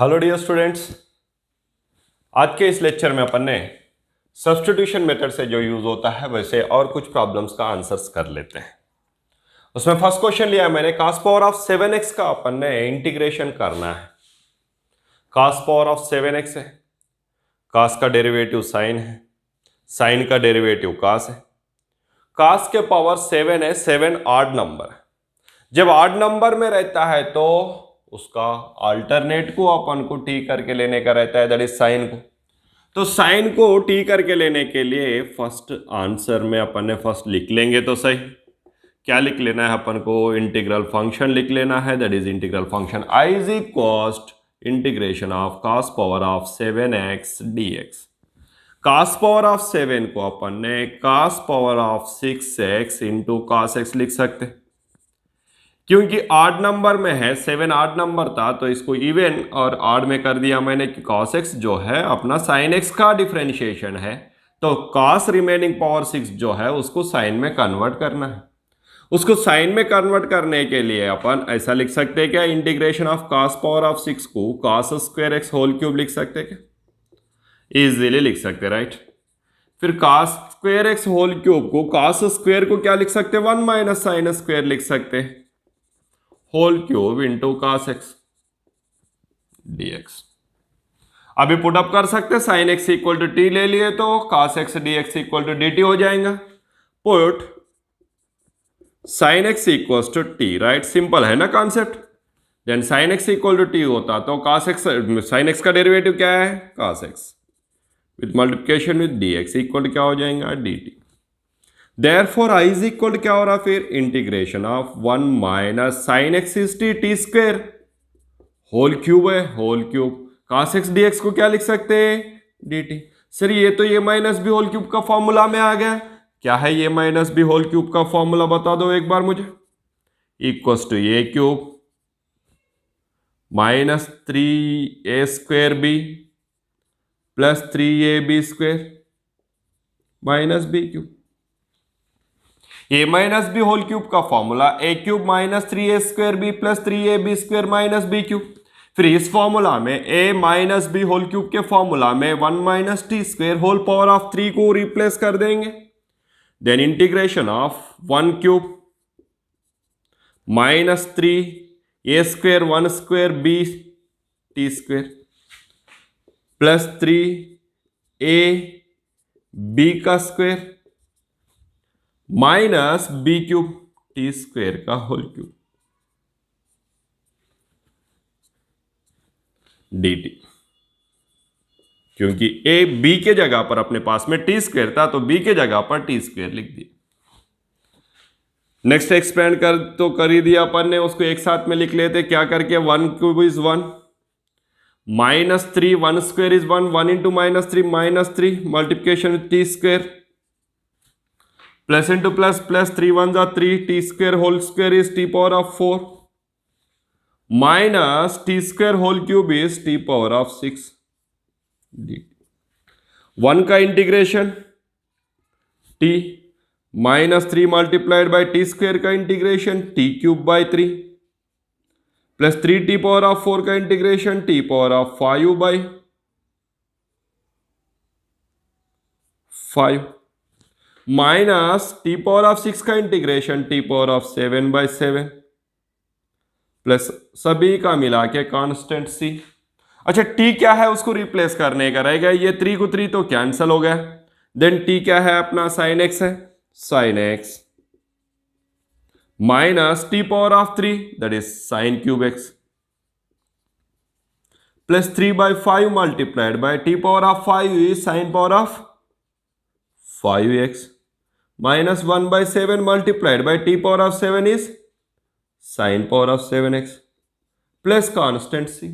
Hello dear students, आज के इस लेक्चर में अपन ने सब्स्टिट्यूशन मेथड से जो यूज होता है वैसे और कुछ प्रॉब्लम्स का आंसर्स कर लेते हैं। उसमें फर्स्ट क्वेश्चन लिया मैंने, cos पावर ऑफ 7x का अपन ने इंटीग्रेशन करना है। cos पावर ऑफ 7x है, cos का डेरिवेटिव साइन है, साइन का डेरिवेटिव cos है। cos के पावर 7 है, 7 ऑड नंबर है। जब ऑड नंबर में रहता है तो उसका अल्टरनेट को अपन को टी करके लेने का रहता है, दैट इज साइन को। तो साइन को टी करके लेने के लिए फर्स्ट आंसर में अपन ने फर्स्ट लिख लेंगे तो सही। क्या लिख लेना है अपन को? इंटीग्रल फंक्शन लिख लेना है, that is integral function I is equal integration of cos power of 7x dx। cos power of 7 को अपन ने cos power of 6x into cos x लिख सकते, क्योंकि ऑड नंबर में है, 7 ऑड नंबर था तो इसको इवन और ऑड में कर दिया मैंने कि cos x जो है अपना sin x का डिफरेंशिएशन है, तो cos रिमेनिंग पावर 6 जो है उसको साइन में कन्वर्ट करना है। उसको साइन में कन्वर्ट करने के लिए अपन ऐसा लिख सकते हैं क्या, integration of cos power of 6 को cos square x whole cube लिख सकते हैं क्या? इजीली लिख सकते, राइट। फिर cos square x whole cube को cos स्क्वायर को क्या लिख सकते हैं, 1 माइनस साइन स्क्वायर लिख सकते हैं, whole cube into cos x dx। अभी पुट अप कर सकते हैं, sine x equal to t ले लिए तो cos x dx equal to dt हो जाएगा। Put sine x equal to t, right, simple है ना concept. Then sine x equal to T होता तो cos x, साइन एक्स का डेरिवेटिव क्या है, cos x with multiplication with dx equal क्या हो जाएगा, dt। Therefore I is equal क्या हो रहा फिर, integration of 1 minus sine X is T square whole cube है, whole cube cos x dx को क्या लिख सकते हैं, dt। सर ये तो ये माइनस बी होल क्यूब का फॉर्मूला में आ गया। क्या है ये माइनस बी होल क्यूब का फॉर्मूला, बता दो एक बार मुझे। Equals to A cube minus 3a square B plus 3ab square minus B cube. A minus B whole cube का formula A cube minus 3a square B plus 3ab square minus B cube. फिर इस formula में A minus B whole cube के formula में 1 minus T square whole power of 3 को replace कर देंगे। Then integration of 1 cube minus 3a square 1 square B T square plus 3a B का square minus B cube T square का whole cube dt। क्योंकि A B के जगह पर अपने पास में टी स्क्वायर था तो बी के जगह पर टी स्क्वायर लिख दिया। नेक्स्ट एक्सपेंड कर तो कर ही दिया अपन ने, उसको एक साथ में लिख लेते क्या करके, 1 cube is 1 minus 3 1 square is 1 1 into minus 3 minus 3 multiplication with T square plus into plus plus 3 1 जा 3 T square whole square is T power of 4 minus T square whole cube is T power of 6 dt। 1 का integration T minus 3 multiplied by T square का integration T cube by 3 plus 3 T power of 4 का integration T power of 5 by 5 minus T power of 6 का integration T power of 7 by 7 plus सभी का मिला के constant c. अच्छा T क्या है उसको रिप्लेस करने का रहेगा, ये 3 को 3 तो कैंसिल हो गया। देन टी क्या है अपना, साइन एक्स है, sine X minus T power of 3 that is sine cube X plus 3 by 5 multiplied by T power of 5 is sine power of 5x minus 1 by 7 multiplied by T power of 7 is sine power of 7x plus constant C.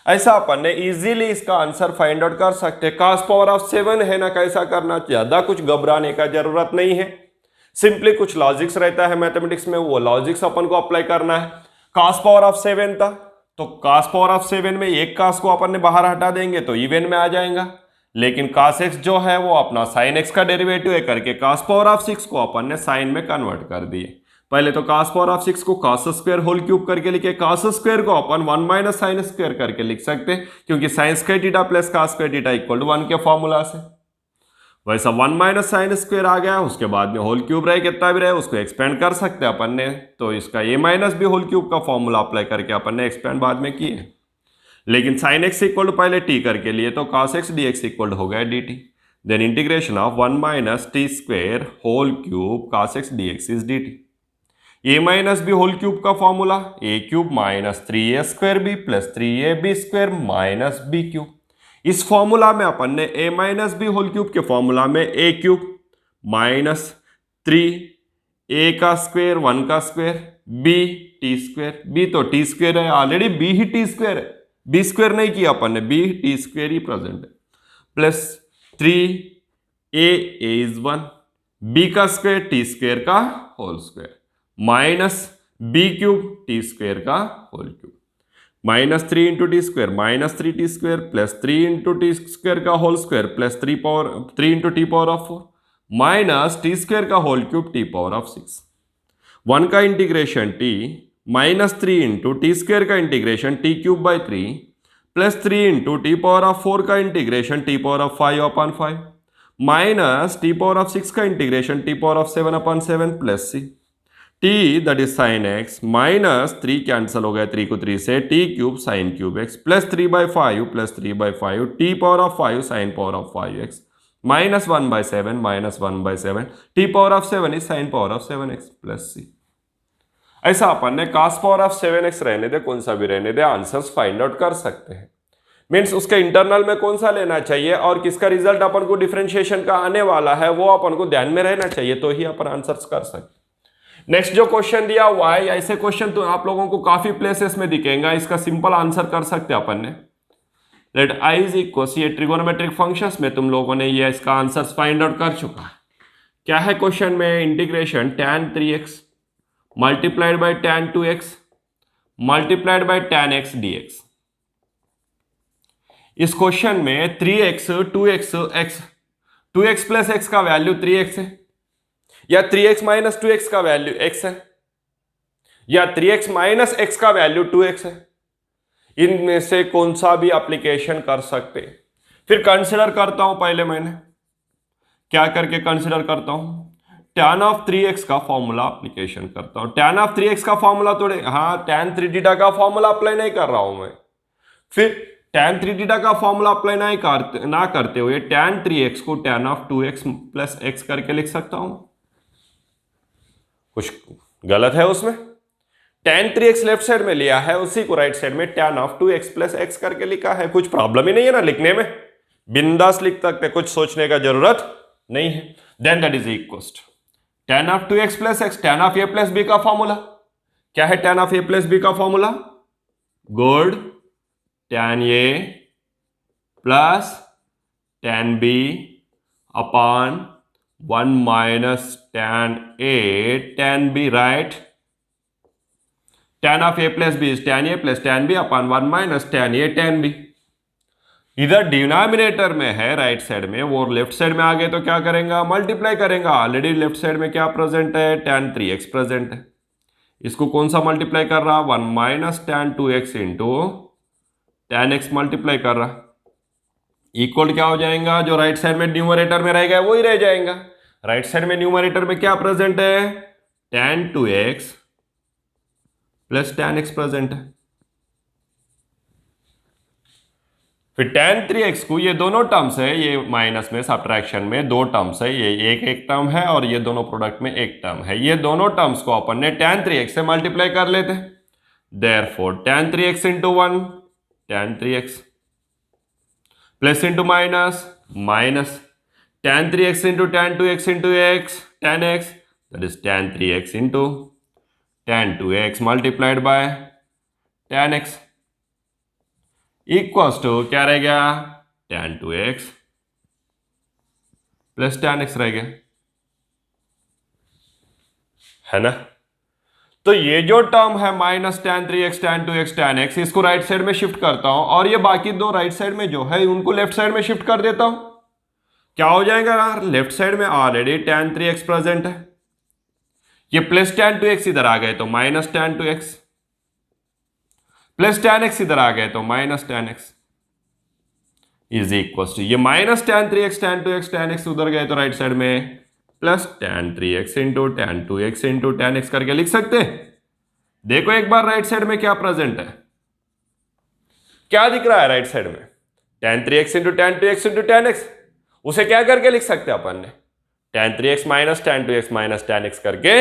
ऐसा अपन ने easily इसका answer find out कर सकते हैं। cos power of 7 है ना, कैसा करना, ज्यादा कुछ घबराने का जरूरत नहीं है, सिंपली कुछ लॉजिक्स रहता है मैथमेटिक्स में, वो लॉजिक्स अपन को अप्लाई करना है। cos पावर ऑफ 7 था तो cos पावर ऑफ 7 में एक cos को अपन ने बाहर हटा देंगे तो इवन में आ जाएगा, लेकिन cos x जो है वो अपना sin x का डेरिवेटिव है करके cos पावर ऑफ 6 को अपन ने साइन में कन्वर्ट कर दिए। पहले तो cos पावर ऑफ 6 को cos स्क्वायर होल क्यूब करके लिखे, cos स्क्वायर को अपन 1 माइनस साइन स्क्वायर करके लिख सकते हैं, क्योंकि sine square theta plus cos square theta equal to 1 के फॉर्मूला से। वैसा 1 माइनस साइन स्क्वायर आ गया, उसके बाद में होल क्यूब रहे, कितना भी रहे उसको एक्सपेंड कर सकते हैं अपन ने, तो इसका a minus B whole cube का फॉर्मूला अप्लाई करके अपन ने एक्सपेंड बाद में किए। लेकिन साइन एक्स इक्वल टू पहले t करके लिए, तो cos x dx इक्वल हो गया dt, then integration of 1 minus T square whole cube cos x dx is dt। a minus B whole cube का formula a cube minus 3a square B plus 3ab square minus B cube. इस formula में अपन ने a minus B whole cube के formula में a cube minus 3a का square 1 का square b T square, b तो टी स्क्वायर है ऑलरेडी, b ही टी स्क्वायर है, b स्क्वायर नहीं किया अपन ने, b टी स्क्वायर ही प्रेजेंट है, प्लस 3a इज 1, b का स्क्वायर टी स्क्वायर का whole square minus b cube T square का whole cube, minus 3 into T square minus 3t square plus 3 into T square का whole square plus 3 into T power of 4 minus T square का whole cube T power of 6। 1 का integration t minus 3 into T square का integration T cube by 3 plus 3 into T power of 4 का integration T power of 5 upon 5 minus T power of 6 का integration T power of 7 upon 7 plus c t that is sine x minus 3 cancel हो गया 3 को 3 से, t cube sine cube x plus 3/5 plus 3/5 t power of 5 sign power of 5x minus 1/7 minus 1/7 t power of 7 is sine power of 7x plus c। ऐसा अपन ने cos power of 7x रहने दे, कौन सा भी रहने दे, आंसर्स फाइंड आउट कर सकते हैं। मीन्स उसके इंटरनल में कौन सा लेना चाहिए और किसका रिजल्ट अपन को डिफरेंशिएशन का आने वाला है वो अपन को ध्यान में रहना चाहिए, तो ही अपन आंसर्स कर सकते। नेक्स्ट जो क्वेश्चन दिया हुआ है, ऐसे क्वेश्चन तो आप लोगों को काफी प्लेसेस में दिखेगा, इसका सिंपल आंसर कर सकते हैं अपन ने। लेट i इज इक्वल, ये ट्रिगोनोमेट्रिक फंक्शंस में तुम लोगों ने ये इसका आंसर फाइंड आउट कर चुका है। क्या है क्वेश्चन में, integration tan 3x multiplied by tan 2x multiplied by tan x dx। इस क्वेश्चन में 3x 2x x 2x plus x का वैल्यू 3x है, या 3x माइनस 2x का वैल्यू x है, या 3x माइनस x का वैल्यू 2x है। इनमें से कौन सा भी एप्लीकेशन कर सकते। फिर कंसिडर करता हूं, पहले मैंने क्या करके कंसिडर करता हूं, tan ऑफ 3x का फॉर्मूला एप्लीकेशन करता हूं। tan ऑफ 3x का फॉर्मूला थोड़े, हाँ tan 3θ का फॉर्मूला अप्लाई नहीं कर रहा हूं मैं। फिर tan 3θ का फॉर्मूला अप्लाई ना करते हुए tan 3x को tan of 2x plus x करके लिख सकता हूं। कुछ गलत है उसमें? tan 3x लेफ्ट साइड में लिया है, उसी को राइट साइड में tan of 2x plus x करके लिखा है। कुछ प्रॉब्लम ही नहीं है ना लिखने में, बिंदास लिख सकते, कुछ सोचने का जरूरत नहीं है। Then that is equal tan of 2x plus x, tan of a plus b का फॉर्मूला क्या है? tan of a plus b का formula good, tan a plus tan b upon 1 minus tan a tan b, right. tan of a plus b is tan a plus tan b upon 1 minus tan a tan b। इधर denominator में है right side में, वो left side में आ गए तो क्या करेंगे, मल्टीप्लाई करेंगे। ऑलरेडी लेफ्ट साइड में क्या प्रेजेंट है, tan 3x प्रेजेंट है। इसको कौन सा मल्टीप्लाई कर रहा, 1 minus tan 2x into tan x multiply कर रहा, इक्वल क्या हो जाएगा, जो राइट साइड में न्यूमरेटर में रहेगा वही रह जाएगा। राइट साइड में न्यूमरेटर में क्या प्रेजेंट है, tan 2x plus tan x present है। फिर tan 3x को, ये दोनों टर्म्स है, ये माइनस में सब्ट्रैक्शन में दो टर्म्स है, ये एक टर्म है और ये दोनों प्रोडक्ट में एक टर्म है। ये दोनों टर्म्स को अपन ने tan 3x से मल्टीप्लाई कर लेते हैं। Therefore tan 3x into 1 tan 3x plus into minus minus tan 3x into tan 2x into x tan x, that is tan 3x into tan 2x multiplied by tan x equals to क्या रह गया, tan 2x plus tan x रह गया, है ना। तो ये जो टर्म है minus tan 3x tan 2x tan x, इसको राइट साइड में शिफ्ट करता हूं और ये बाकी दो राइट साइड में जो है उनको लेफ्ट साइड में शिफ्ट कर देता हूं। क्या हो जाएगा यार, लेफ्ट साइड में ऑलरेडी tan 3x प्रेजेंट है, ये प्लस tan 2x इधर आ गए तो minus tan 2x, plus tan x इधर आ गए तो minus tan x is equal to ये minus tan 3x tan 2x tan x उधर गए तो राइट साइड में plus tan 3x into tan 2x into tan x करके लिख सकते हैं। देखो एक बार राइट साइड में क्या प्रेजेंट है, क्या दिख रहा है राइट साइड में, tan 3x into tan 2x into tan x। उसे क्या करके लिख सकते हैं अपन ने, tan 3x minus tan 2x minus tan x करके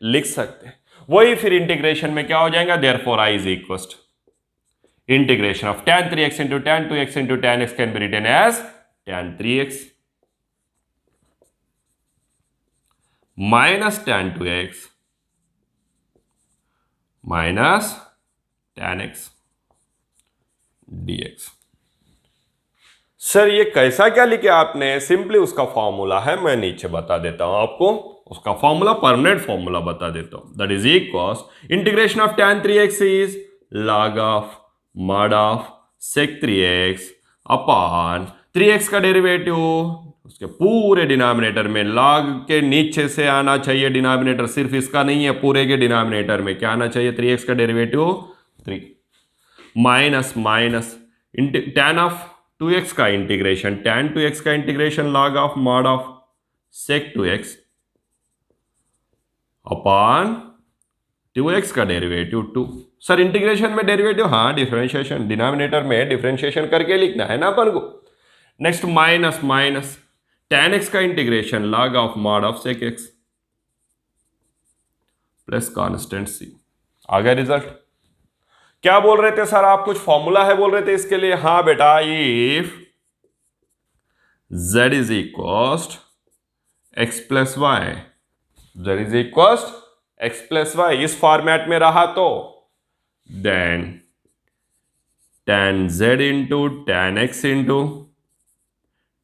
लिख सकते हैं। वही फिर इंटीग्रेशन में क्या हो जाएगा, therefore I is equal to integration of tan 3x into tan 2x into tan x can be written as tan 3x minus tan 2x minus tan x dx। Sir ये कैसा क्या लिखे आपने, सिंपली उसका फॉर्मूला है, मैं नीचे बता देता हूं आपको उसका फॉर्मूला, परमानेंट फॉर्मूला बता देता हूं। That is equal integration of tan 3x is log of mod of sec 3x upon 3x का डेरिवेटिव उसके पूरे डिनोमिनेटर में, log के नीचे से आना चाहिए डिनोमिनेटर, सिर्फ इसका नहीं है, पूरे के डिनोमिनेटर में क्या आना चाहिए, 3x का derivative 3 minus minus tan of 2x का इंटीग्रेशन, tan 2x का integration log of mod of sec 2x upon 2x का डेरिवेटिव 2। सर इंटीग्रेशन में डेरिवेटिव, हाँ डिफरेंशिएशन, डिनोमिनेटर में डिफरेंशिएशन करके लिखना है ना अपन को। Next minus minus tan x का integration log of mod of sec x plus constant c। आ गया रिजल्ट। क्या बोल रहे थे सर आप, कुछ फॉर्मूला है बोल रहे थे इसके लिए, हाँ बेटा, if z is equal x plus y, z is equal x plus y इस फॉर्मेट में रहा तो then tan z into tan x into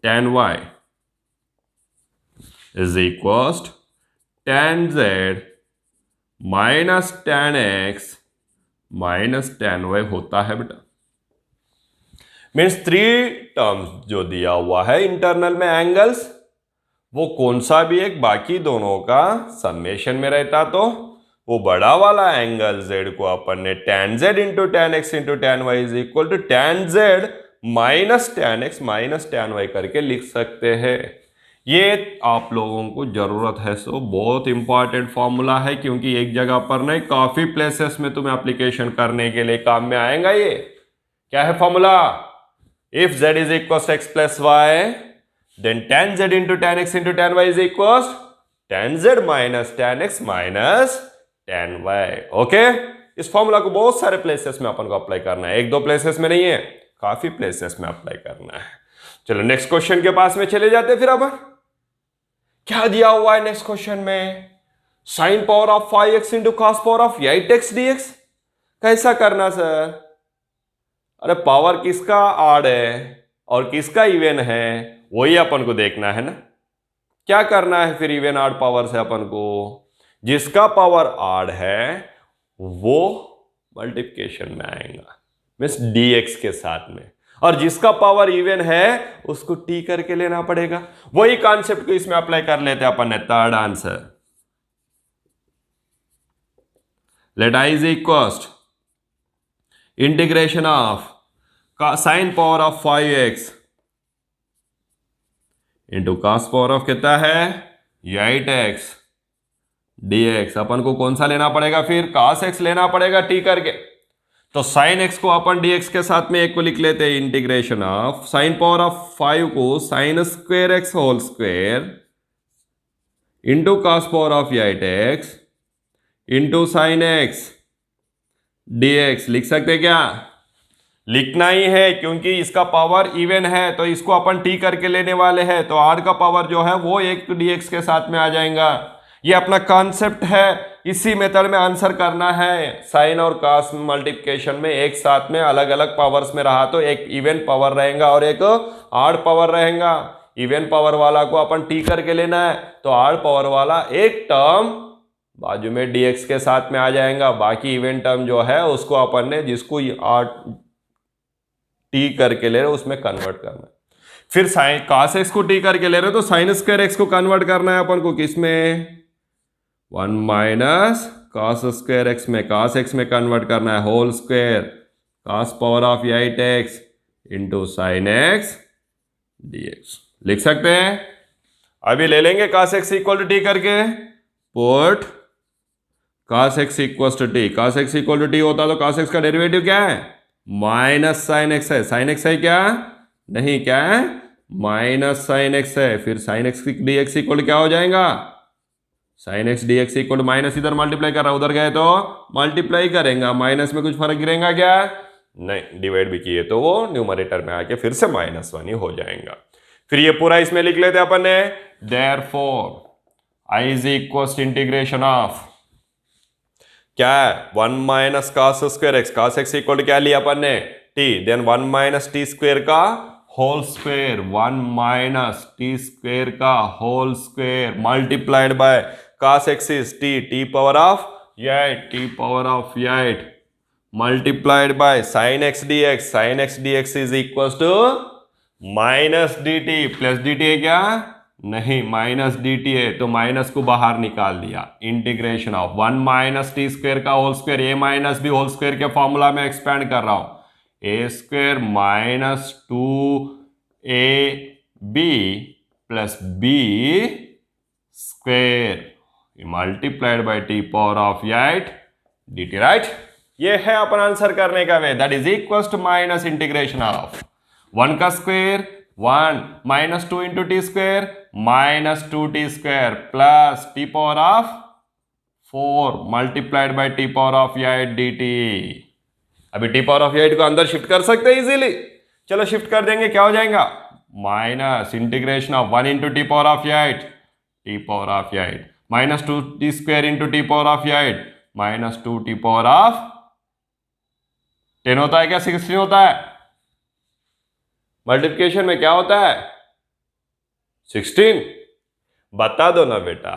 tan y is equal tan z minus tan x minus tan y होता है बेटा। Means 3 terms जो दिया हुआ है इंटरनल में एंगल्स, वो कौन सा भी एक बाकी दोनों का समेशन में रहता तो वो बड़ा वाला एंगल z को अपन ने tan z into tan x into tan y is equal to tan z minus tan x minus tan y करके लिख सकते हैं। ये आप लोगों को जरूरत है, सो बहुत इंपॉर्टेंट फॉर्मूला है, क्योंकि एक जगह पर नहीं काफी प्लेसेस में तुम्हें एप्लीकेशन करने के लिए काम में आएगा। ये क्या है formula, if z is equal to x plus y then tan z into tan x into tan y is equal tan z minus tan x minus tan y। Okay, इस फॉर्मूला को बहुत सारे प्लेसेस में अपन को apply करना है, एक दो प्लेसेस में नहीं है, काफी प्लेसेस में अप्लाई करना है। चलो नेक्स्ट क्वेश्चन के पास में चले जाते हैं। फिर अपन क्या दिया हुआ है नेक्स्ट क्वेश्चन में, sign power of 5x into cos power of 8x dx। कैसा करना सर, अरे पावर किसका आड है और किसका इवन है वही अपन को देखना है ना। क्या करना है फिर इवन आड पावर से अपन को, जिसका पावर आड है वो मल्टीप्लिकेशन में आएगा मीन्स dx के साथ में, और जिसका पावर इवन है उसको t करके लेना पड़ेगा। वही कॉन्सेप्ट को इसमें अप्लाई कर लेते हैं अपन ने। Third answer, let i is equal integration of sine power of 5x into cos power of कितना है 8x dx। अपन को कौन सा लेना पड़ेगा फिर, cos x लेना पड़ेगा t करके। तो साइन x को अपन dx के साथ में एक को लिख लेते हैं, integration of sine power of 5 को sine square x whole square into cos power of 8x into sine x dx लिख सकते क्या, लिखना ही है, क्योंकि इसका पावर इवन है तो इसको अपन t करके लेने वाले हैं, तो r का पावर जो है वो एक dx के साथ में आ जाएगा। ये अपना कॉन्सेप्ट है, इसी मेथड में आंसर करना है। साइन और कॉस मल्टीप्लिकेशन में एक साथ में अलग अलग पावर्स में रहा तो एक इवन पावर रहेगा और एक आड पावर रहेगा। इवन पावर वाला को अपन t करके लेना है तो आड पावर वाला एक टर्म बाजू में dx के साथ में आ जाएगा, बाकी इवन टर्म जो है उसको अपन ने जिसको t करके ले रहे उसमें कन्वर्ट करना है। फिर साइन cos x को t करके ले रहे तो साइन स्क्वायर x को कन्वर्ट करना है अपन को किसमें, 1 माइनस कॉस स्क्वायर एक्स में कॉस एक्स में कन्वर्ट करना है whole square cos power of 8x into sine X dx लिख सकते हैं। अभी ले लेंगे cos x equal to T करके, put cos x equal to T, cos x equal to T होता तो cos x का डेरिवेटिव क्या है माइनस साइन एक्स है, साइन एक्स है क्या नहीं, क्या है माइनस साइन एक्स है, फिर sine x d x equal क्या हो जाएगा sign x d x equal minus, इधर मल्टीप्लाई कर रहा उधर गए तो मल्टीप्लाई करेंगे, माइनस में कुछ फर्क गिरेगा क्या नहीं, डिवाइड भी किए तो वो न्यूमरेटर में आके फिर से -1 ही हो जाएगा। फिर ये पूरा इसमें लिख लेते अपन ने, therefore I is equal integration of क्या है 1 minus cos square x, cos x equal क्या लिया अपन ने t, then 1 minus T square का whole square, 1 minus T square का whole square multiplied by cos x is t power of 8 t power of 8 multiplied by sin x dx, sin x dx is equal to minus d t plus d T है क्या नहीं minus d T है तो minus को बाहर निकाल दिया, integration of 1 minus T square का whole square, a minus B whole square के फॉर्मूला में एक्सपेंड कर रहा हूं, a square minus 2ab plus b square multiplied by t power of 8 d t, right. ये है अपन आंसर करने का way, that is equal to minus integration of 1 का square 1 minus 2 into T square minus 2t square plus t power of 4 multiplied by t power of 8 d T. अभी T power of 8 को अंदर shift कर सकते हैं easily, चलो shift कर देंगे, क्या हो जाएगा minus integration of 1 into T power of 8 T power of 8 minus 2t square into T power of 8 minus 2t power of 10 होता है क्या 16 होता है, मल्टीप्लिकेशन में क्या होता है 16, बता दो ना बेटा,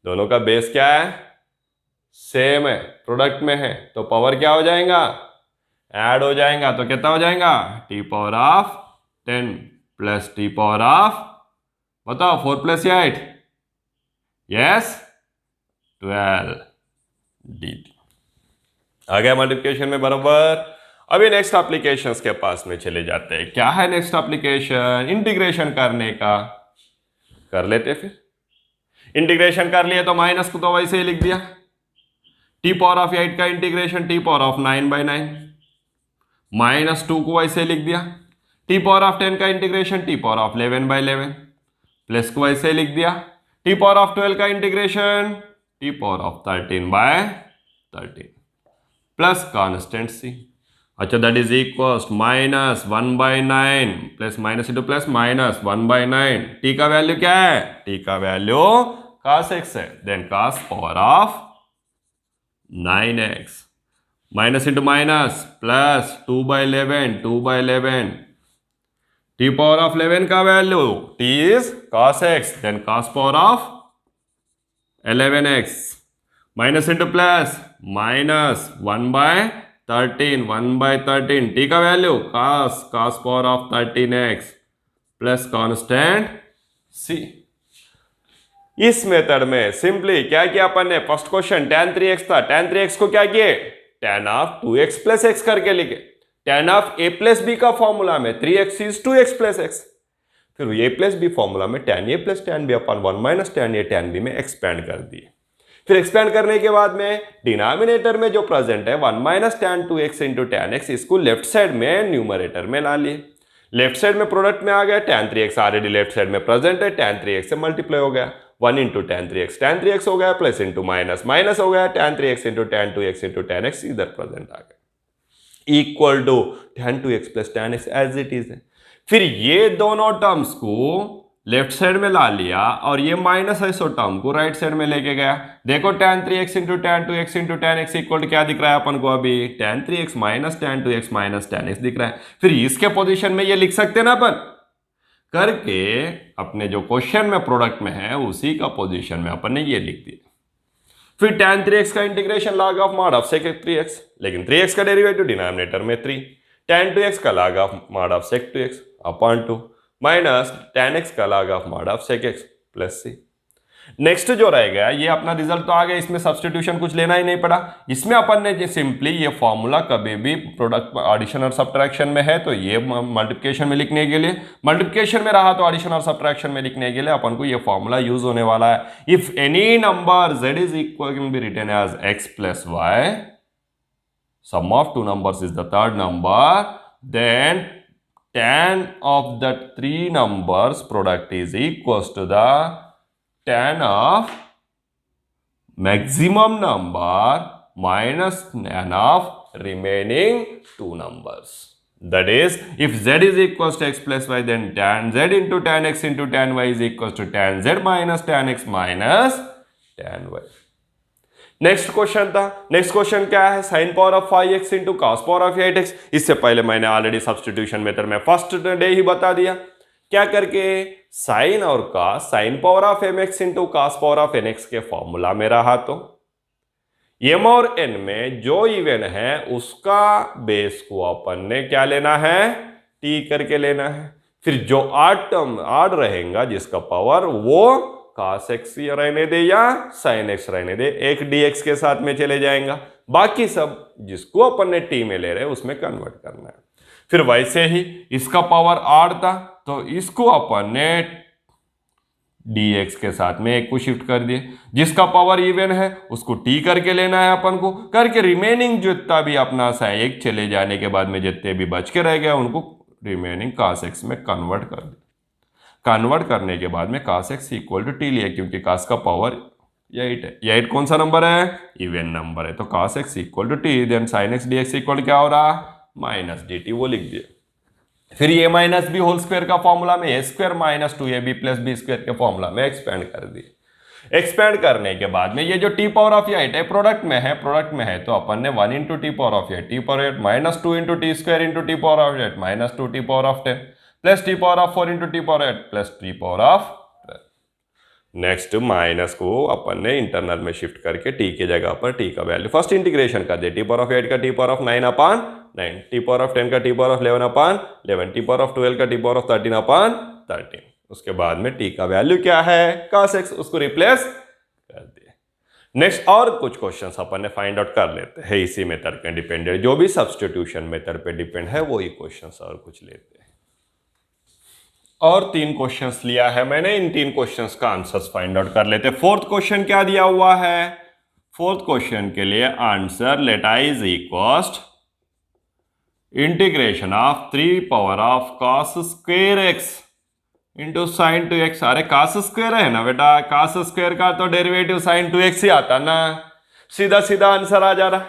दोनों का बेस क्या है सेम है, प्रोडक्ट में है तो पावर क्या हो जाएगा ऐड हो जाएगा, तो कितना हो जाएगा T power of 10 plus t power of बताओ 4 प्लस 8 यस 12 डी आ गया मल्टीप्लिकेशन में बराबर। अभी नेक्स्ट एप्लीकेशंस के पास में चले जाते हैं, क्या है नेक्स्ट एप्लीकेशन इंटीग्रेशन करने का, कर लेते फिर इंटीग्रेशन कर लिया तो माइनस को तो वैसे ही लिख दिया, टी पावर ऑफ 8 का integration T power of 9/9 minus 2 को वैसे लिख दिया, टी पावर ऑफ 10 का integration T power of 11/11 plus को वैसे लिख दिया, टी पावर ऑफ 12 का integration T power of 13/13 plus constant c, अच्छा that is equal minus 1/9 plus minus into plus minus 1/9, t का वैल्यू क्या है टी का वैल्यू cos x है, then cos power of 9x minus into minus plus 2/11 t power of 11 का value t is cos x then cos power of 11x minus into plus minus 1/13 t का value cos power of 13x plus constant c। इस method में simply क्या किया अपन ने, first question tan 3x था, tan 3x को क्या किए tan of 2x plus x करके लिखे, tan of a plus b का फॉर्मूला में 3x is 2x plus x, फिर a प्लस b फॉर्मूला में tan a plus tan b upon 1 minus tan a tan b में expand कर दिए, फिर एक्सपेंड करने के बाद में डिनोमिनेटर में जो प्रेजेंट है 1 minus tan 2x into tan x, इसको लेफ्ट साइड में न्यूमरेटर में ला लिए, लेफ्ट साइड में प्रोडक्ट में आ गया, tan 3x already left side में प्रेजेंट है, tan 3x से मल्टीप्लाई हो गया 1 इंटू tan 3x हो गया प्लस इंटू माइनस माइनस हो गया tan 3x into tan 2x into tan x इधर प्रेजेंट आ गया equal to tan 2x plus tan x as it is है। फिर ये दोनों टर्म्स को लेफ्ट साइड में ला लिया और ये माइनस है सो टर्म को राइट साइड में लेके गया, देखो tan 3x into tan 2x into tan x equal to क्या दिख रहा है अपन को अभी tan 3x minus tan 2x minus tan x दिख रहा है, फिर इसके पोजीशन में ये लिख सकते हैं ना अपन करके, अपने जो क्वेश्चन में प्रोडक्ट में है उसी का पोजीशन में अपन ने ये लिख दिया। फिर tan 3x का integration log of mod of sec 3x, लेकिन 3x का डेरिवेटिव डिनोमिनेटर में 3, tan 2x का log of mod of sec 2x upon 2 minus tan x का log of mod of sec x plus c। Next जो रह गया ये अपना रिजल्ट तो आ गया, इसमें सब्स्टिट्यूशन कुछ लेना ही नहीं पड़ा। इसमें अपन ने सिंपली ये फॉर्मूला कभी भी प्रोडक्ट एडिशन और सब्ट्रैक्शन में है तो ये मल्टीप्लिकेशन में लिखने के लिए, मल्टीप्लिकेशन में रहा तो एडिशन और सब्ट्रैक्शन में लिखने के लिए अपन को ये फॉर्मूला यूज होने वाला है। If any number z is equal can be written as x plus y, sum of two numbers is the third number, then tan of the three numbers product is equals to the tan of maximum number minus tan of remaining two numbers. That is, if z is equals to x plus y, then tan z into tan x into tan y is equals to tan z minus tan x minus tan y. Next question था, next question क्या है, sign power of 5x into cos power of 8x। इससे पहले मैंने already substitution method में first day ही बता दिया, क्या करके साइन और cos sine power of mx into cos power of nx के फॉर्मूला में रहा तो m और n में जो इवन है उसका बेस को अपन ने क्या लेना है, t करके लेना है। फिर जो आड टर्म आड रहेगा जिसका पावर वो cos x रहने दे या sin x रहने दे, एक dx के साथ में चले जाएगा, बाकी सब जिसको अपन ने t में ले रहे उसमें कन्वर्ट करना है। फिर वैसे ही इसका पावर आड था तो इसको अपन ने dx के साथ में एक को शिफ्ट कर दिए, जिसका पावर इवन है उसको t करके लेना है अपन को, करके रिमेनिंग जितना भी अपना एक चले जाने के बाद में जितने भी बच के रह गए उनको रिमेनिंग cos x में कन्वर्ट कर दिया। कन्वर्ट करने के बाद में cos x equal to t लिया, क्योंकि cos का पावर 8 है, 8 कौन सा नंबर है, इवन नंबर है, तो cos x equal to t, then sin x dx equal क्या हो रहा, माइनस डी टी, वो लिख दिया। फिर ये माइनस बी होल स्क्वायर का फॉर्मूला में a square minus 2ab plus b square के फॉर्मूला में एक्सपेंड कर दिए। एक्सपेंड करने के बाद में ये जो टी पावर ऑफ 8 है प्रोडक्ट में है, प्रोडक्ट में है तो अपन ने 1 into T power of 8 T power 8 minus 2 into T square into T power of 8 minus 2 T power of 10 plus t power of 4 into T power 8 plus t power of 12। Next minus को अपन ने internal में shift करके T की जगह पर T का value first integration कर दिया, टी पावर ऑफ 8 का T power of 9 upon 9, T power of 10 का T power of 11 upon 11, T power of 12 का टी पावर ऑफ 13 अपान 13। उसके बाद में टी का वैल्यू क्या है, cos x, उसको रिप्लेस कर दिए। नेक्स्ट और कुछ क्वेश्चंस अपन ने फाइंड आउट कर लेते हैं इसी मेथड पे डिपेंडेंट, जो भी सब्स्टिट्यूशन मेथड पे डिपेंड है वही क्वेश्चंस और कुछ लेते हैं। और 3 क्वेश्चंस लिया है मैंने, इन 3 क्वेश्चंस का आंसर्स फाइंड आउट कर लेते हैं। फोर्थ क्वेश्चन क्या दिया हुआ है, फोर्थ क्वेश्चन के लिए answer let i is equal integration of 3 power of cos square x into sine 2x। अरे cos स्क्वायर है ना बेटा, cos स्क्वायर का तो डेरिवेटिव साइन 2x ही आता ना, सीधा सीधा आंसर आ जा रहा।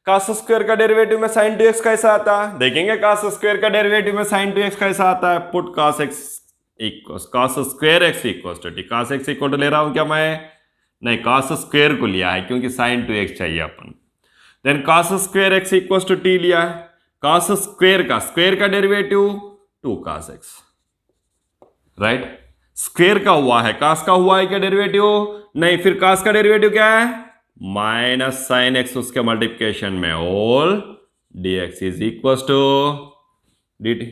cos स्क्वायर का डेरिवेटिव में sin 2x कैसा आता है, देखेंगे cos स्क्वायर का डेरिवेटिव में sin 2x कैसा आता है। Put cos x equals cos square x equals to T, cos x equal to ले रहा हूं क्या मैं, नहीं cos स्क्वायर को लिया है क्योंकि sin 2x चाहिए अपन। Then cos square x equals to t लिया है, cos स्क्वायर का derivative 2 cos x, right. Square का हुआ है, cos का हुआ है क्या डेरिवेटिव, नहीं, फिर cos का डेरिवेटिव क्या है, माइनस साइन एक्स, उसके मल्टीप्लिकेशन में whole dx is equal to dt,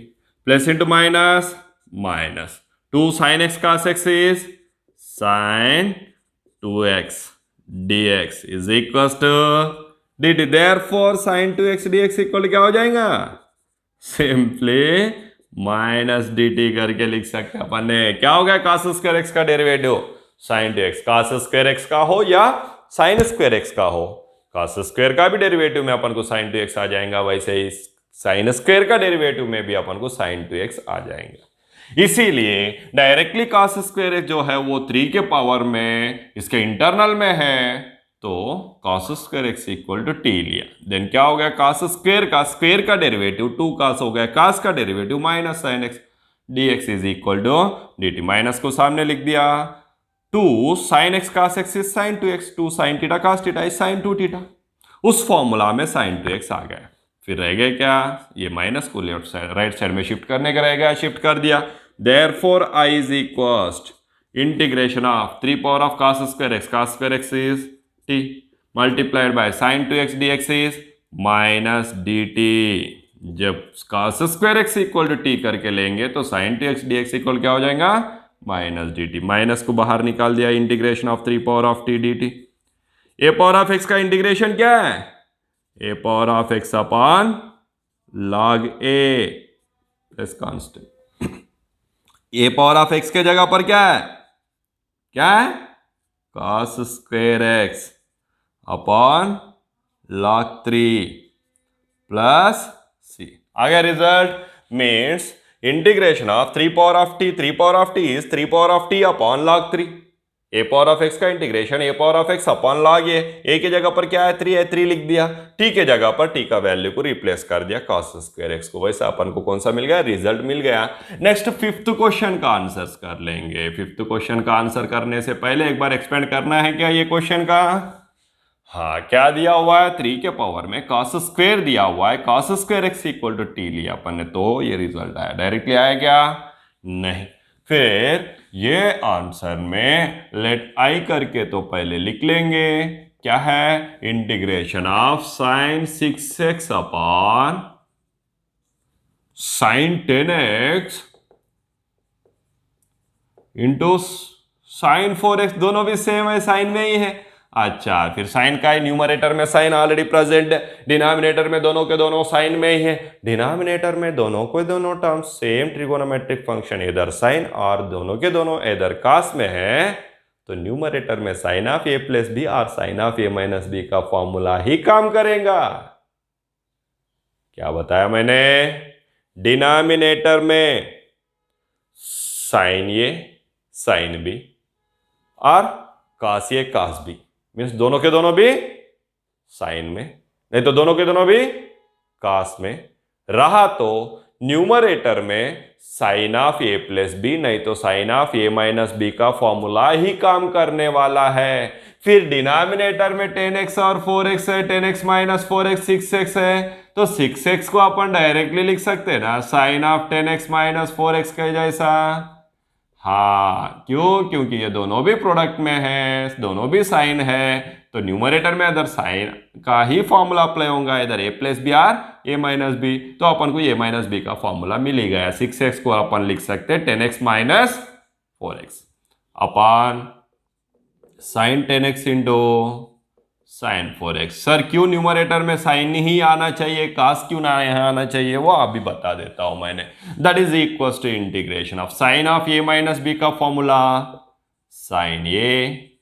plus into minus minus 2 sine x cos x is sine 2x dx is equal to dt, therefore sine 2x dx equal क्या हो जाएगा, simply minus dt करके लिख सकते हैं अपन ने। क्या हो गया, cos स्क्वायर x का derivative sign 2x, cos square x का हो या साइन स्क्वायर एक्स का हो, cos स्क्वायर का भी डेरिवेटिव में अपन को साइन 2x आ जाएगा, वैसे ही साइन स्क्वायर का डेरिवेटिव में भी अपन को साइन 2x आ जाएगा। इसीलिए डायरेक्टली cos स्क्वायर जो है वो 3 के पावर में इसके इंटरनल में है तो cos square x equal to t लिया। देन क्या हो गया, cos स्क्वायर का डेरिवेटिव 2 cos हो गया, cos का derivative minus sine x dx is equal to dt, minus को सामने लिख दिया, 2 sin x cos x is sin 2x, 2 sin theta cos theta is sin 2 theta. उस फॉर्मूला में sin 2x आ गया। फिर रह गया क्या, ये माइनस को लेफ्ट साइड राइट साइड में शिफ्ट करने का रह गया, शिफ्ट कर दिया। Therefore i is equal integration of 3 power of cos square x is t multiplied by sin 2x dx is minus dt। जब cos square x equal to t करके लेंगे तो sin 2x dx इक्वल क्या हो जाएगा, minus d t, minus को बाहर निकाल दिया, integration of 3 power of t d t. A power of x का इंटीग्रेशन क्या है? A power of x upon log a plus constant. A power of x के जगह पर क्या है? क्या है? Cos square x upon log 3 plus c. आ गया result. Means integration of 3 power of t, 3 power of t is 3 power of t upon log 3। A power of x का integration a power of x upon log a की जगह पर क्या है? 3 है, 3 लिख दिया। टी के जगह पर टी का वैल्यू को रिप्लेस कर दिया कॉस स्क्वायर एक्स को। वैसे अपन को कौन सा मिल गया? रिजल्ट मिल गया। नेक्स्ट फिफ्थ क्वेश्चन का आंसर्स कर लेंगे। फिफ्थ क्वेश्चन का आंसर करने से पहले एक बार एक्सपेंड करना है क्या ये क्वेश्चन का? हाँ, क्या दिया हुआ है? 3 के पावर में कॉस स्क्वायर दिया हुआ है, cos square x equal to t लिया अपन ने, तो ये रिजल्ट आया। डायरेक्टली आया क्या? नहीं। फिर ये आंसर में लेट आई करके तो पहले लिख लेंगे। क्या है? Integration of sign 6x upon sine 10x into sine 4x, दोनों भी सेम है, साइन में ही है। अच्छा, फिर साइन का है, न्यूमरेटर में साइन ऑलरेडी प्रेजेंट है, डिनोमिनेटर में दोनों के दोनों साइन में ही है। डिनोमिनेटर में दोनों के दोनों टर्म्स सेम ट्रिगोनोमेट्रिक फंक्शन इधर साइन और दोनों के दोनों इधर कॉस में है, तो न्यूमरेटर में sine of A plus b और sine of A minus B का फॉर्मूला ही काम करेगा। क्या बताया मैंने? डिनोमिनेटर में साइन ए साइन बी और cos a cos b, means दोनों के दोनों भी साइन में, नहीं तो दोनों के दोनों भी कॉस में रहा, तो न्यूमरेटर में sine of A plus B नहीं तो sine of A minus B का फॉर्मूला ही काम करने वाला है। फिर डिनोमिनेटर में 10x और 4x है, 10x माइनस 4x 6x है, तो 6x को अपन डायरेक्टली लिख सकते हैं ना sign of 10x minus 4x के जैसा। हाँ, क्यों? क्योंकि ये दोनों भी प्रोडक्ट में है, दोनों भी साइन है, तो न्यूमरेटर में इधर साइन का ही फॉर्मूला अप्लाई होगा, इधर a plus b or a minus b, तो अपन को ए माइनस बी का फॉर्मूला मिल ही गया। 6x को अपन लिख सकते हैं 10x minus 4x upon sine 10x into sine 4x। Sir क्यों न्यूमरेटर में साइन ही आना चाहिए, कास क्यों ना आना चाहिए, वो अभी बता देता हूं मैंने। That is equal to integration of sine of A minus B का formula sine a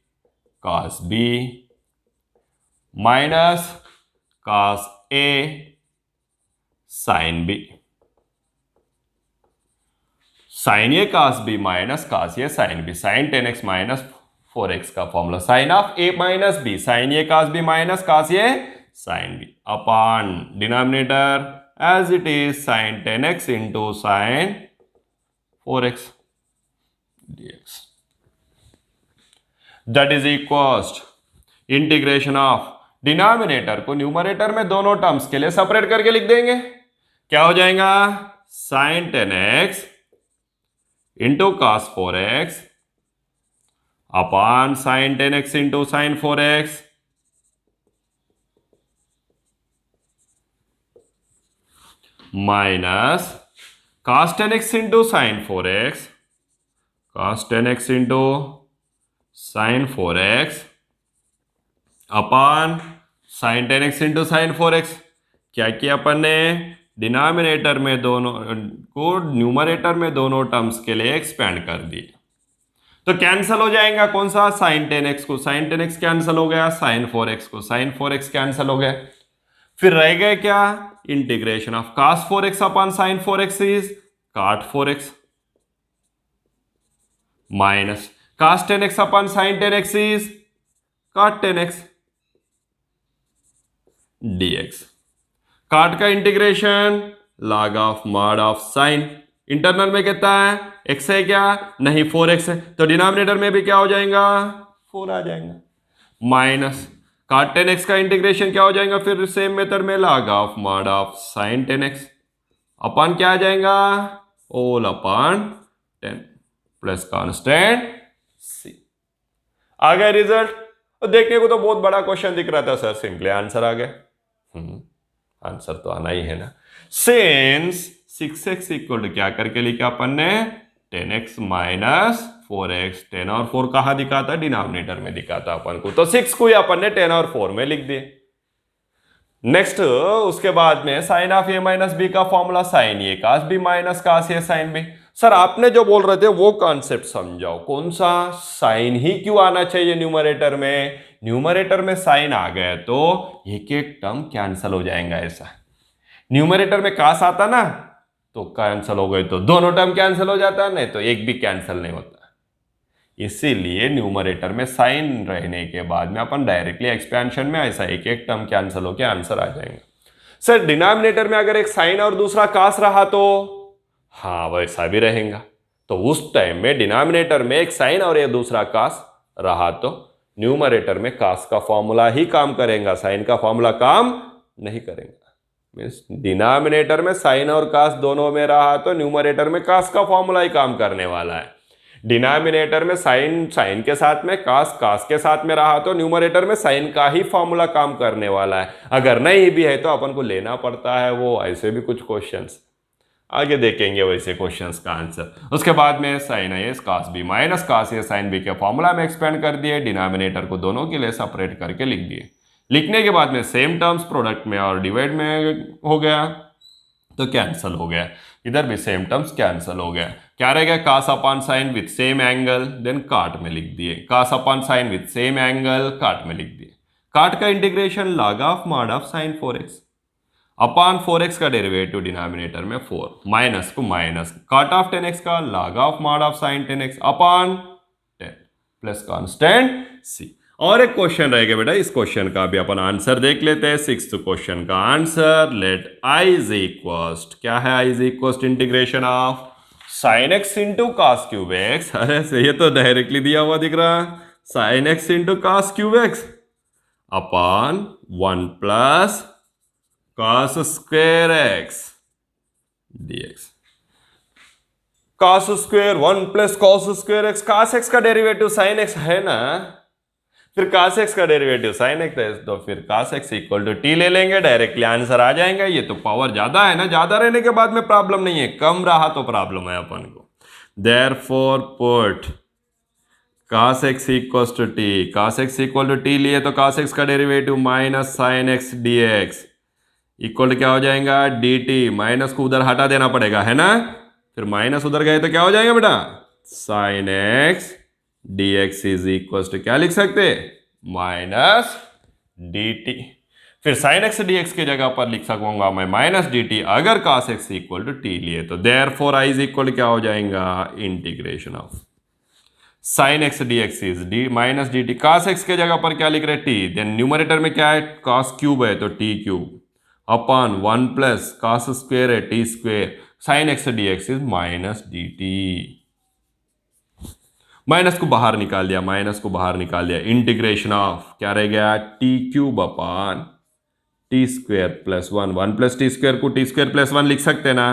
cos b minus cos a sine b, sine a cos b minus cos a sine b, sine 10x minus 4x का formula sine of A minus b, sine a cos b minus cos a sine b upon denominator as it is sine 10x into sine 4x dx। That is equal integration of denominator को numerator में दोनों terms के लिए separate करके लिख देंगे। क्या हो जाएगा? Sine 10x into cos 4x upon sine 10x into sine 4x minus cos 10x into sine 4x, cos 10x into sine 4x upon sine 10x into sine 4x। क्या किया अपन ने? डिनोमिनेटर में दोनों को न्यूमरेटर में दोनों टर्म्स के लिए एक्सपेंड कर दिए, तो कैंसल हो जाएगा। कौन सा? साइन 10x को साइन 10x कैंसल हो गया, साइन 4x को साइन 4x कैंसल हो गया। फिर रह गए क्या? Integration of cos 4x upon sign 4x is cot 4x minus cos 10x upon sine 10x is cot 10x dx। cot का integration log of mod of sign, internal में कितना है? x है क्या? नहीं, 4x है, तो डिनोमिनेटर में भी क्या हो जाएगा? 4 आ जाएगा माइनस cot 10x का इंटीग्रेशन क्या हो जाएगा? फिर सेम मेथड में log of mod of sign 10x अपन क्या आ जाएगा? ऑल अपन 10 प्लस कांस्टेंट c। आ गया रिजल्ट। तो देखने को तो बहुत बड़ा क्वेश्चन दिख रहा था सर, सिंपली आंसर आ गया। आंसर तो आना ही है ना। सिंस 6x इक्वल टू क्या करके लिखा अपन ने? 10x minus 4x। 10 और 4 कहाँ दिखाता? डिनोमिनेटर में दिखाता अपन को, तो 6 को ही अपन ने 10 और 4 में लिख दिए। नेक्स्ट उसके बाद में sine of A minus B का formula sine A cos B minus cos A sine B. Sir आपने जो बोल रहे थे वो कॉन्सेप्ट समझाओ, कौन सा? साइन ही क्यों आना चाहिए न्यूमरेटर में? न्यूमरेटर में साइन आ गए तो एक एक टर्म कैंसिल हो जाएगा। ऐसा न्यूमरेटर में कास आता ना तो कैंसिल हो गए तो दोनों टर्म कैंसिल हो जाता, नहीं तो एक भी कैंसिल नहीं होता। इसीलिए न्यूमरेटर में साइन रहने के बाद में अपन डायरेक्टली एक्सपेंशन में ऐसा एक एक टर्म कैंसिल होकर आंसर आ जाएगा। सर डिनोमिनेटर में अगर एक साइन और दूसरा कास रहा तो? हाँ वैसा भी रहेगा। तो उस टाइम में डिनोमिनेटर में एक साइन और एक दूसरा कास रहा तो न्यूमरेटर में कास का फॉर्मूला ही काम करेगा, साइन का फॉर्मूला काम नहीं करेगा। मीन्स डिनोमिनेटर में साइन और कास दोनों में रहा तो न्यूमरेटर में कास का फॉर्मूला ही काम करने वाला है। डिनोमिनेटर में साइन साइन के साथ में कास कास के साथ में रहा तो न्यूमरेटर में साइन का ही फॉर्मूला काम करने वाला है। अगर नहीं भी है तो अपन को लेना पड़ता है वो। ऐसे भी कुछ क्वेश्चंस आगे देखेंगे वैसे क्वेश्चंस का आंसर। उसके बाद में sine A cos B minus cos A sine B के फॉर्मूला में एक्सपेंड कर दिए, डिनोमिनेटर को दोनों के लिए सेपरेट करके लिख दिए। लिखने के बाद में सेम टर्म्स प्रोडक्ट में और डिवाइड में हो गया तो कैंसिल हो गया, इधर भी सेम टर्म्स कैंसिल हो गया। क्या रहेगा? Cos upon sine with same angle, then cot में लिख दिए। Cos upon sine with same angle, cot में लिख दिए। काट का integration log of mod of sine 4x upon 4x का डेरिवेटिव डिनोमिनेटर में 4 माइनस को माइनस, काट ऑफ 10x का log of mod of sign 10x upon 10 plus constant c। और एक क्वेश्चन रहेगा बेटा, इस क्वेश्चन का भी अपन आंसर देख लेते हैं। 6th क्वेश्चन का answer, let i is equal, क्या है? i is equal integration of sine x into cos cube x. अरे ये तो डायरेक्टली दिया हुआ दिख रहा है, sine x into cos cube x upon 1 plus cos square x dx। Cos square 1 plus cos square x, cos x का derivative sine x है ना, फिर कास एक्स का डेरिवेटिव साइन एक्स है तो फिर cos x equal to t ले लेंगे, डायरेक्टली आंसर आ जाएगा। ये तो पावर ज्यादा है ना, ज्यादा रहने के बाद में प्रॉब्लम नहीं है, कम रहा तो प्रॉब्लम है अपन को। Therefore put cos x equal to t, cos x equal to t लिए तो कास एक्स का derivative minus sine x d x equal क्या हो जाएगा? D t. माइनस को उधर हटा देना पड़ेगा है ना, फिर माइनस उधर गए तो क्या हो जाएगा बेटा? Sine x d x is equal to क्या लिख सकते? Minus d t. फिर साइन एक्स डी एक्स की जगह पर लिख सकूंगा मैं माइनस डी टी अगर cos x equal to t लिए तो। देयरफॉर आई इज इक्वल क्या हो जाएगा? Integration of sine x d x is d minus d t. Cos x के जगह पर क्या लिख रहे? टी। देन न्यूमरेटर में क्या है? कास क्यूब है तो t cube upon 1 plus cos square है t square, sine x d x is minus d t. Minus को बाहर निकाल दिया, माइनस को बाहर निकाल दिया, इंटीग्रेशन ऑफ क्या रह गया? T cube upon t square plus 1, 1 plus t square को टी स्क्वायर प्लस 1 लिख सकते ना,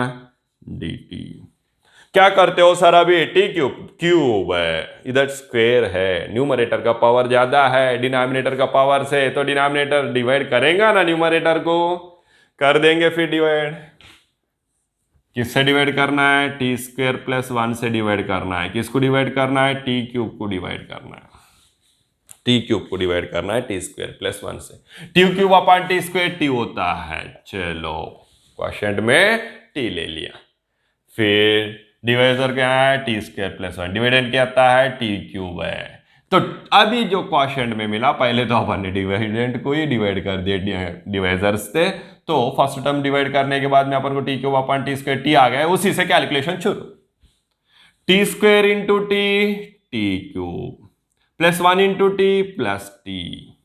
डी टी। क्या करते हो सर? अभी टी क्यूब क्यूब है, इधर स्क्वायर है, न्यूमरेटर का पावर ज्यादा है डिनोमिनेटर का पावर से, तो डिनोमिनेटर डिवाइड करेगा ना न्यूमरेटर को, कर देंगे फिर डिवाइड। किससे डिवाइड करना है? टी स्क्वायर प्लस 1 से डिवाइड करना है। किसको डिवाइड करना है? टी क्यूब को डिवाइड करना है। टी क्यूब को डिवाइड करना है टी स्क्वायर प्लस 1 से। T cube upon t square T होता है, चलो क्वेश्चन में टी ले लिया। फिर डिवाइजर क्या है? T square plus 1। डिविडेंड क्या आता है? टी क्यूब है। तो अभी जो क्वेश्चन में मिला, पहले तो अपन ने डिविडेंड को ही डिवाइड कर दिया डिवाइजर्स से, तो फर्स्ट टर्म डिवाइड करने के बाद में अपन को t cube upon t square t आ गया, उसी से कैलकुलेशन शुरू। T square into t, t cube plus 1 into t plus t.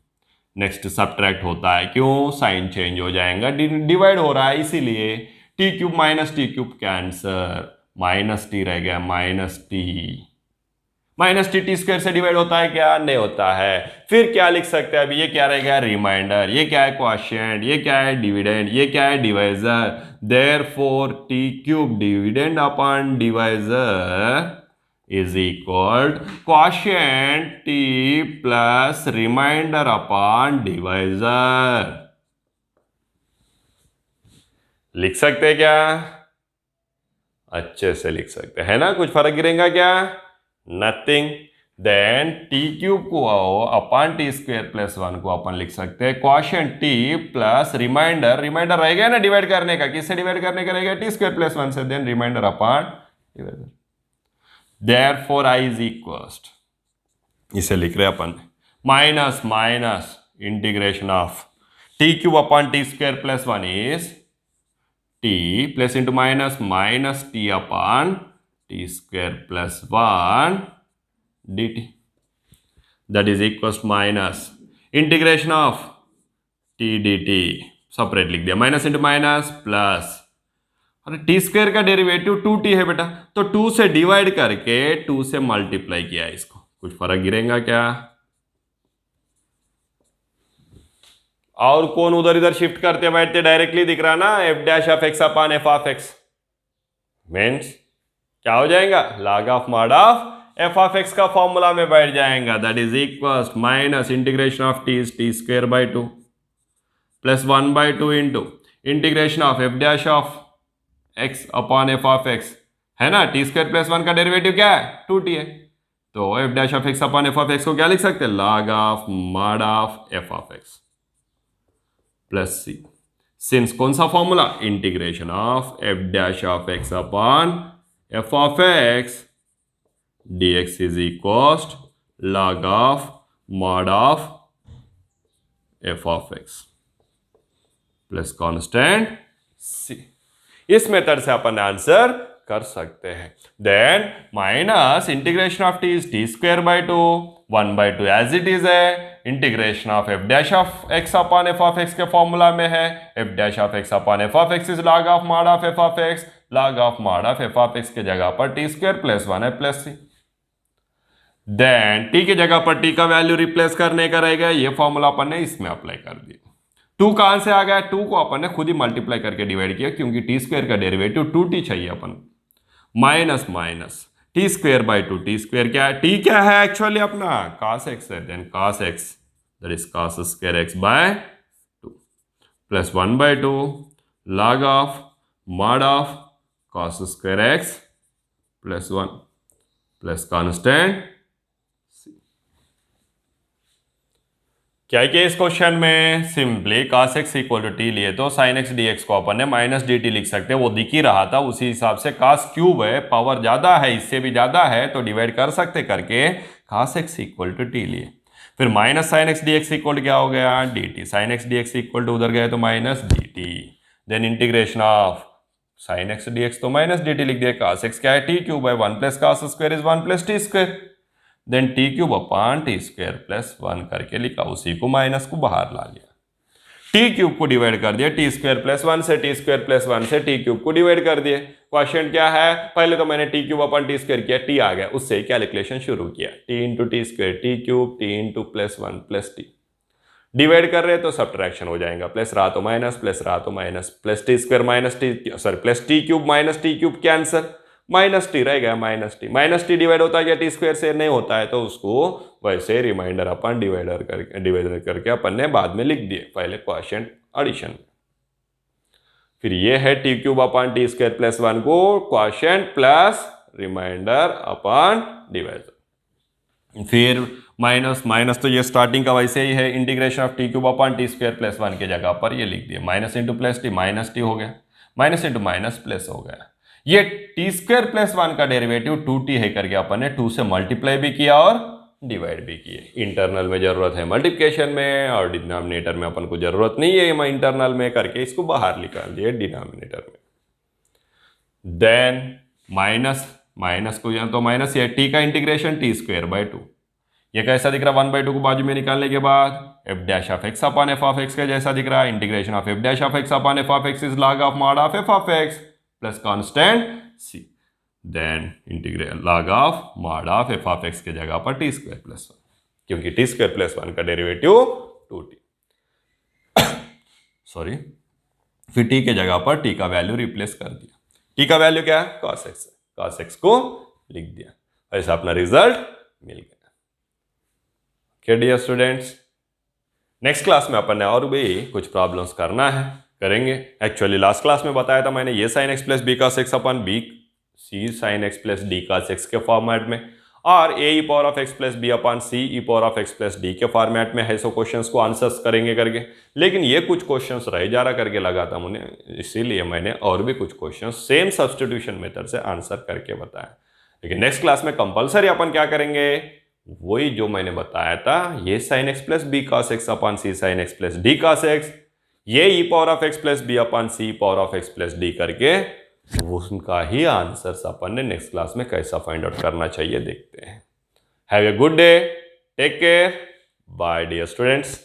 Next subtract होता है, क्यों? साइन चेंज हो जाएगा, डिवाइड हो रहा है इसीलिए। T cube minus T cube cancer, minus T रह गया, minus T. Minus T T square से डिवाइड होता है क्या? नहीं होता है। फिर क्या लिख सकते हैं? अभी ये क्या रहेगा? रिमाइंडर। ये क्या है? क्वोशिएंट। ये क्या है? डिविडेंड। ये क्या है? Divisor. Therefore t cube dividend upon divisor is equal quotient t plus remainder upon divisor. लिख सकते हैं क्या? अच्छे से लिख सकते हैं ना, कुछ फर्क गिरेगा क्या? नथिंग। देन टी क्यूब को अपॉन टी स्क्वायर प्लस 1 को अपन लिख सकते हैं quotient t plus remainder, remainder रहेगा ना डिवाइड करने का, किससे डिवाइड करने का रहेगा? टी स्क्वायर प्लस 1 से, then remainder upon divider. Therefore I is equals, इसे लिख रहे अपन minus minus integration of t cube upon t square plus 1 is t plus into minus minus t upon t square plus 1 dt, that is equals to minus integration of t dt, separate लिख दिया, minus into minus plus, अरे t square का derivative 2t है बेटा, तो 2 से divide करके 2 से मल्टीप्लाई किया है इसको, कुछ फर्क गिरेगा क्या? और कौन उधर इधर शिफ्ट करते बैठते, डायरेक्टली दिख रहा ना, F dash of x upon f of x means क्या हो जाएगा? Log of mod of f of x का फॉर्मूला में बैठ जाएगा, that is equals minus integration of T square by 2 plus 1/2 into integration of f dash of x upon f of x, है ना, T square plus 1 का derivative क्या है? 2t है, तो f dash of x upon f of x को क्या लिख सकते हैं? Log of mod of f of x plus c, since कौन सा formula? Integration of f dash of x upon f of x dx is equals log of mod of f of x plus constant c। इस method से अपन answer कर सकते हैं। Then minus integration of t is T square by 2, 1/2 as it is है, integration of f dash of x upon f of x के formula में है, f dash of x upon f of x is log of mod of f of x, log of mod of f of x के जगह पर T square plus 1 है plus सी। Then T की जगह पर टी का वैल्यू रिप्लेस करने का रहेगा, ये फॉर्मूला अपन ने इसमें अप्लाई कर दिया। 2 कहां से आ गया? 2 को अपन ने खुद ही मल्टीप्लाई करके डिवाइड किया, क्योंकि टी स्क्वायर का डेरिवेटिव 2t चाहिए अपन, minus minus T square by 2, t square क्या है? टी क्या है एक्चुअली अपना? cos x है, then cos x that is cos square x by 2 plus 1/2 log of mod of cos square x plus 1 plus constant. क्या किया इस question में? Simply cos x equal to t लिए तो sin x dx को अपन ने minus d T लिख सकते हैं, वो दिख ही रहा था, उसी हिसाब से cos क्यूब है, पावर ज्यादा है, इससे भी ज्यादा है तो डिवाइड कर सकते करके cos x equal to t लिए। फिर minus sin x dx equal क्या हो गया? dt, sin x dx equal to उधर गए तो minus dt, then integration of sin x dx तो माइनस dt लिख दिया, cos x क्या है? टी क्यूब है, 1 plus cos square is 1 plus t square, then t cube upon t square plus 1 करके लिखा, उसी को माइनस को बाहर ला लिया, टी क्यूब को डिवाइड कर दिया, टी स्क्वायर प्लस 1 से, टी स्क्वायर प्लस 1 से टी क्यूब को डिवाइड कर दिए। क्वेश्चन क्या है? पहले तो मैंने T cube upon t square किया, टी आ गया, उससे कैलकुलेशन शुरू किया, T into T square T cube, T into plus 1 plus T, divide कर रहे तो सब्ट्रैक्शन हो जाएगा, प्लस रहा तो माइनस, प्लस रहा तो minus, plus t square minus T, sorry plus T cube minus T cube, क्या आंसर? माइनस टी रह गया, माइनस टी डिवाइड होता है क्या टी स्क्वायर से? नहीं होता है, तो उसको वैसे रिमाइंडर अपन डिवाइडर करके अपन ने बाद में लिख दिए, पहले क्वोशिएंट एडिशन में। फिर ये है t cube upon t square plus 1 को quotient plus remainder upon divider, फिर माइनस माइनस तो ये स्टार्टिंग का वैसे ही है, integration of t cube upon t square plus 1 के जगह पर ये लिख दिया, minus into plus t, minus t हो गया, माइनस इंटू माइनस प्लस हो गया। ये टी स्क्वायर प्लस 1 का डेरिवेटिव 2t है करके अपन ने 2 से मल्टीप्लाई भी किया और डिवाइड भी किए। इंटरनल में जरूरत है मल्टीप्लिकेशन में, और डिनोमिनेटर में अपन को जरूरत नहीं है, मैं इंटरनल में करके इसको बाहर निकाल दिए डिनोमिनेटर में। देन माइनस माइनस को तो माइनस, ये टी का इंटीग्रेशन टी स्क्वायर बाई 2, ये कैसा दिख रहा? 1/2 को बाजू में निकालने के बाद f dash of x upon f of x के जैसा दिख रहा है, integration of f dash of x upon f of x is log of mod of f of x plus constant c, then integrate log of mod of f of x के जगह पर T square plus 1, क्योंकि T square plus 1 का derivative 2t sorry, फिर T के जगह पर T का वैल्यू रिप्लेस कर दिया, टी का वैल्यू क्या है? cos x, cos x को लिख दिया, ऐसा अपना रिजल्ट मिल गया। डियर स्टूडेंट्स, नेक्स्ट क्लास में अपन ने और भी कुछ प्रॉब्लम्स करना है, करेंगे। एक्चुअली लास्ट क्लास में बताया था मैंने, ये sin x plus b cos x अपन b c sine x plus d cos x के फॉर्मेट में, और a e power of x plus b upon c e power of x plus d के फॉर्मेट में है। सो questions को answers करेंगे करके, लेकिन ये कुछ क्वेश्चंस रह जा रहा करके लगा था मुझे, इसीलिए मैंने और भी कुछ क्वेश्चंस सेम सब्स्टिट्यूशन मेथड से आंसर करके बताया। लेकिन नेक्स्ट क्लास में कंपलसरी अपन क्या करेंगे, वही जो मैंने बताया था, ये sine x plus b cos x upon c sine x plus d cos x, ये e power of x plus b upon c power of x plus d करके उनका ही आंसर्स अपन ने नेक्स्ट क्लास में कैसा फाइंड आउट करना चाहिए देखते हैं। Have a good day, take care, bye dear students.